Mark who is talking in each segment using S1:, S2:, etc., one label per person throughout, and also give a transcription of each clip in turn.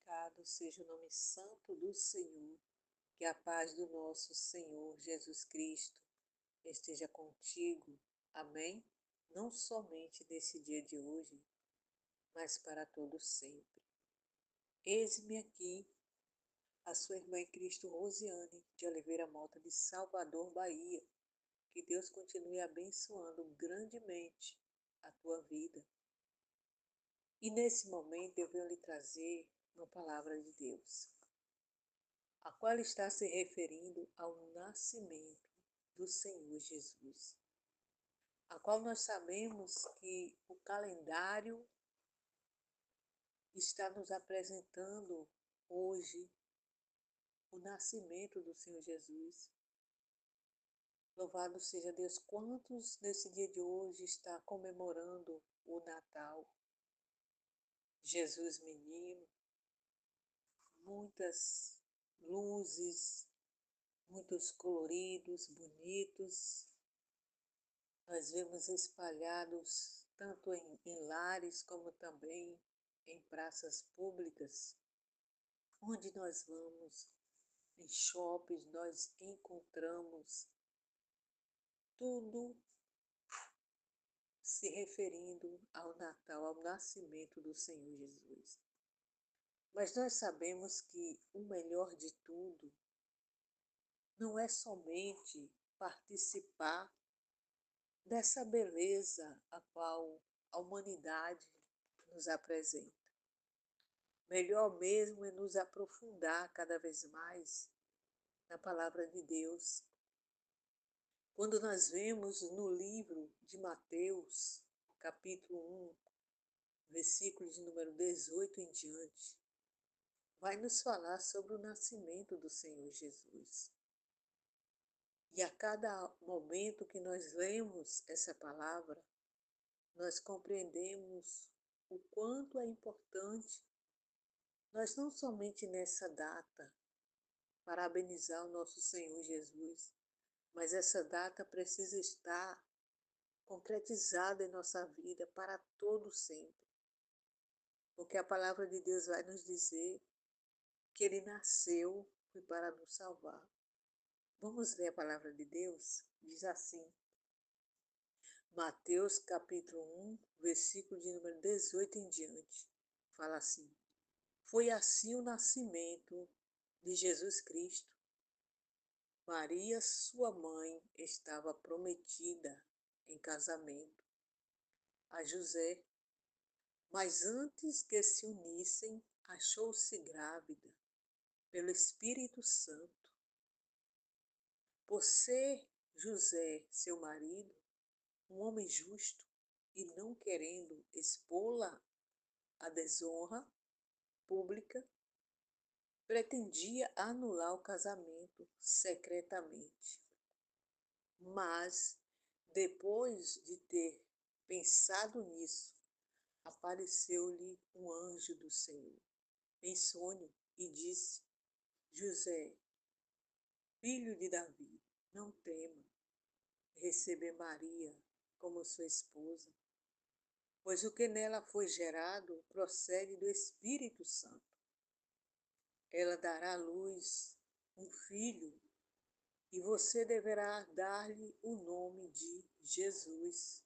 S1: glorificado seja o nome santo do Senhor, que a paz do nosso Senhor Jesus Cristo esteja contigo. Amém? Não somente nesse dia de hoje, mas para todo sempre. Eis-me aqui, a sua irmã em Cristo Rosiane, de Oliveira Mota, de Salvador, Bahia. Que Deus continue abençoando grandemente a tua vida. E nesse momento eu venho lhe trazer uma palavra de Deus, a qual está se referindo ao nascimento do Senhor Jesus, a qual nós sabemos que o calendário está nos apresentando hoje o nascimento do Senhor Jesus. Louvado seja Deus, quantos nesse dia de hoje está comemorando o Natal, Jesus menino, muitas luzes, muitos coloridos, bonitos. Nós vemos espalhados tanto em lares como também em praças públicas. Onde nós vamos, em shoppings, nós encontramos tudo se referindo ao Natal, ao nascimento do Senhor Jesus. Mas nós sabemos que o melhor de tudo não é somente participar dessa beleza a qual a humanidade nos apresenta. Melhor mesmo é nos aprofundar cada vez mais na palavra de Deus. Quando nós vemos no livro de Mateus, capítulo 1, versículo de número 18 em diante, vai nos falar sobre o nascimento do Senhor Jesus. E a cada momento que nós lemos essa palavra, nós compreendemos o quanto é importante nós não somente nessa data parabenizar o nosso Senhor Jesus, mas essa data precisa estar concretizada em nossa vida para todo sempre. Porque a palavra de Deus vai nos dizer que Ele nasceu foi para nos salvar. Vamos ler a palavra de Deus? Diz assim, Mateus capítulo 1, versículo de número 18 em diante. Fala assim, foi assim o nascimento de Jesus Cristo. Maria, sua mãe, estava prometida em casamento a José, mas antes que se unissem, achou-se grávida pelo Espírito Santo. Por ser José, seu marido, um homem justo e não querendo expô-la à desonra pública, pretendia anular o casamento secretamente. Mas, depois de ter pensado nisso, apareceu-lhe um anjo do Senhor em sonho e disse, José, filho de Davi, não tema receber Maria como sua esposa, pois o que nela foi gerado procede do Espírito Santo. Ela dará à luz um filho e você deverá dar-lhe o nome de Jesus,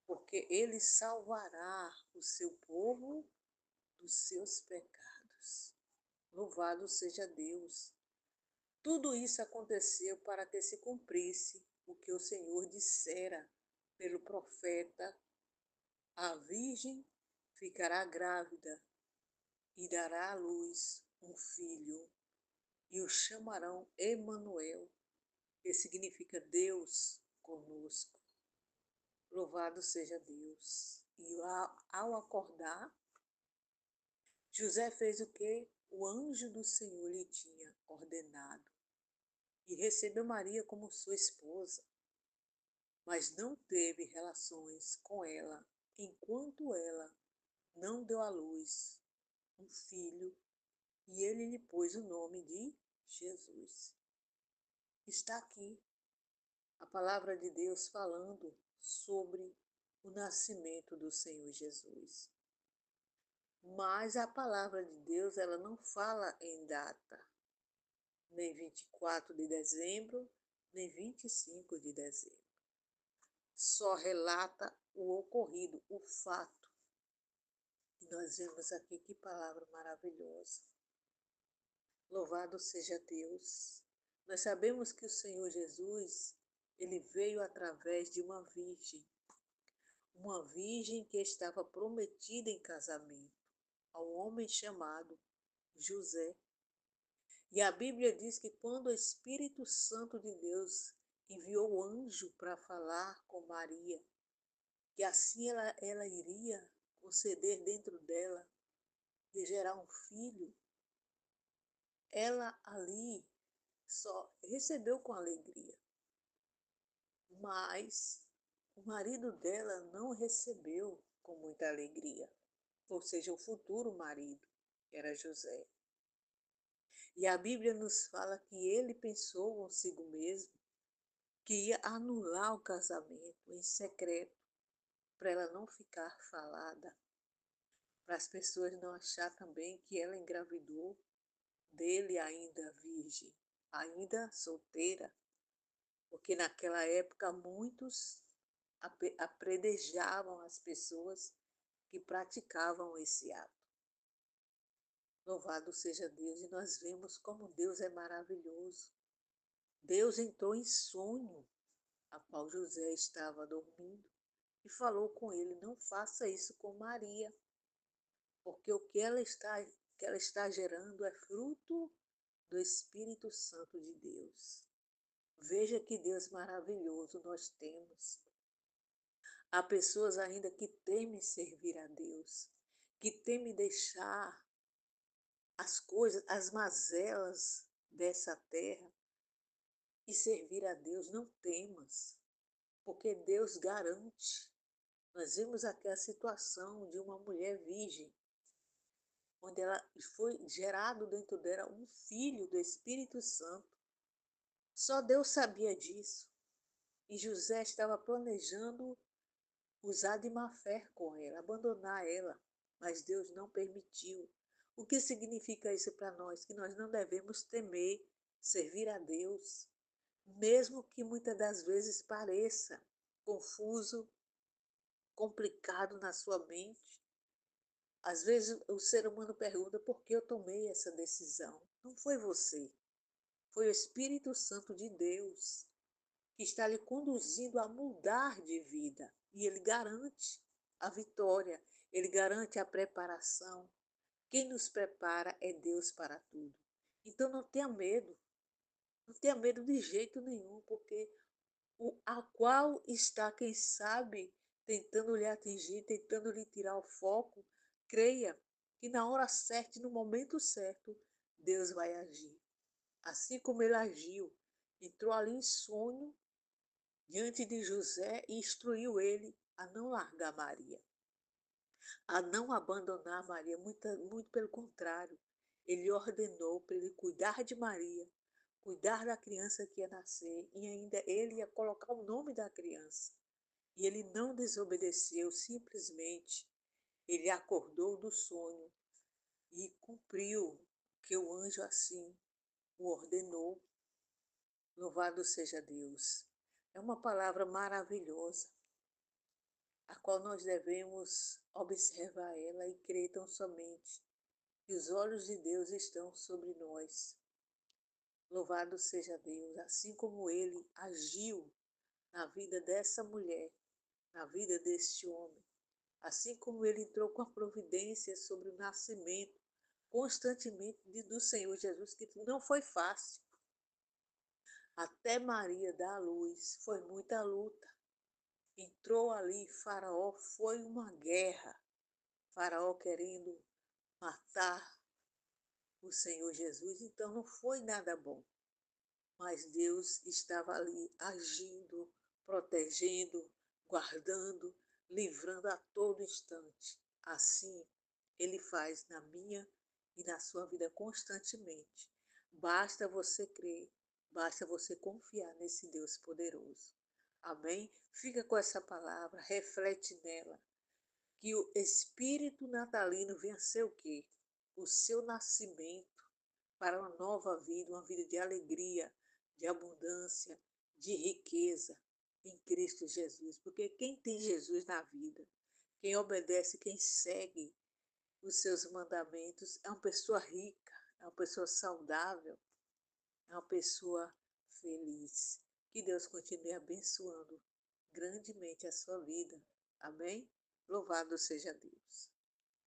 S1: porque ele salvará o seu povo dos seus pecados. Louvado seja Deus. Tudo isso aconteceu para que se cumprisse o que o Senhor dissera pelo profeta: a virgem ficará grávida e dará à luz um filho, e o chamarão Emanuel, que significa Deus conosco. Louvado seja Deus. E ao acordar, José fez o que o anjo do Senhor lhe tinha ordenado e recebeu Maria como sua esposa, mas não teve relações com ela enquanto ela não deu à luz um filho, e ele lhe pôs o nome de Jesus. Está aqui a palavra de Deus falando sobre o nascimento do Senhor Jesus. Mas a palavra de Deus, ela não fala em data, nem 24 de dezembro, nem 25 de dezembro. Só relata o ocorrido, o fato. E nós vemos aqui que palavra maravilhosa. Louvado seja Deus. Nós sabemos que o Senhor Jesus, ele veio através de uma virgem que estava prometida em casamento a um homem chamado José. E a Bíblia diz que quando o Espírito Santo de Deus enviou o anjo para falar com Maria, que assim ela iria conceder dentro dela de gerar um filho, ela ali só recebeu com alegria. Mas o marido dela não recebeu com muita alegria, ou seja, o futuro marido, que era José. E a Bíblia nos fala que ele pensou consigo mesmo que ia anular o casamento em secreto, para ela não ficar falada, para as pessoas não achar também que ela engravidou dele ainda virgem, ainda solteira, porque naquela época muitos apredejavam as pessoas que praticavam esse ato. Louvado seja Deus, e nós vemos como Deus é maravilhoso. Deus entrou em sonho, a qual José estava dormindo, e falou com ele: não faça isso com Maria, porque o que ela está gerando é fruto do Espírito Santo de Deus. Veja que Deus maravilhoso nós temos. Há pessoas ainda que temem servir a Deus, que temem deixar as coisas, as mazelas dessa terra e servir a Deus. Não temas, porque Deus garante. Nós vimos aqui a situação de uma mulher virgem, onde ela foi gerado dentro dela um filho do Espírito Santo. Só Deus sabia disso. E José estava planejando usar de má fé com ela, abandonar ela, mas Deus não permitiu. O que significa isso para nós? Que nós não devemos temer servir a Deus, mesmo que muitas das vezes pareça confuso, complicado na sua mente. Às vezes o ser humano pergunta por que eu tomei essa decisão. Não foi você, foi o Espírito Santo de Deus que está lhe conduzindo a mudar de vida. E ele garante a vitória, ele garante a preparação. Quem nos prepara é Deus para tudo. Então não tenha medo, não tenha medo de jeito nenhum, porque a qual está, quem sabe, tentando lhe atingir, tentando lhe tirar o foco, creia que na hora certa e no momento certo, Deus vai agir. Assim como ele agiu, entrou ali em sonho diante de José e instruiu ele a não largar Maria, a não abandonar Maria, muito pelo contrário. Ele ordenou para ele cuidar de Maria, cuidar da criança que ia nascer, e ainda ele ia colocar o nome da criança. E ele não desobedeceu, simplesmente ele acordou do sonho e cumpriu o que o anjo assim o ordenou. Louvado seja Deus. É uma palavra maravilhosa, a qual nós devemos observar ela e crer tão somente que os olhos de Deus estão sobre nós. Louvado seja Deus, assim como ele agiu na vida dessa mulher, na vida deste homem, assim como ele entrou com a providência sobre o nascimento constantemente do Senhor Jesus, que não foi fácil. Até Maria dar à luz, foi muita luta. Entrou ali, Faraó, foi uma guerra. Faraó querendo matar o Senhor Jesus, então não foi nada bom. Mas Deus estava ali agindo, protegendo, guardando, livrando a todo instante. Assim, Ele faz na minha e na sua vida constantemente. Basta você crer, basta você confiar nesse Deus poderoso. Amém? Fica com essa palavra, reflete nela. que o espírito natalino venha ser o quê? O seu nascimento para uma nova vida, uma vida de alegria, de abundância, de riqueza em Cristo Jesus. Porque quem tem Jesus na vida, quem obedece, quem segue os seus mandamentos, é uma pessoa rica, é uma pessoa saudável, é uma pessoa feliz. Que Deus continue abençoando grandemente a sua vida. Amém? Louvado seja Deus.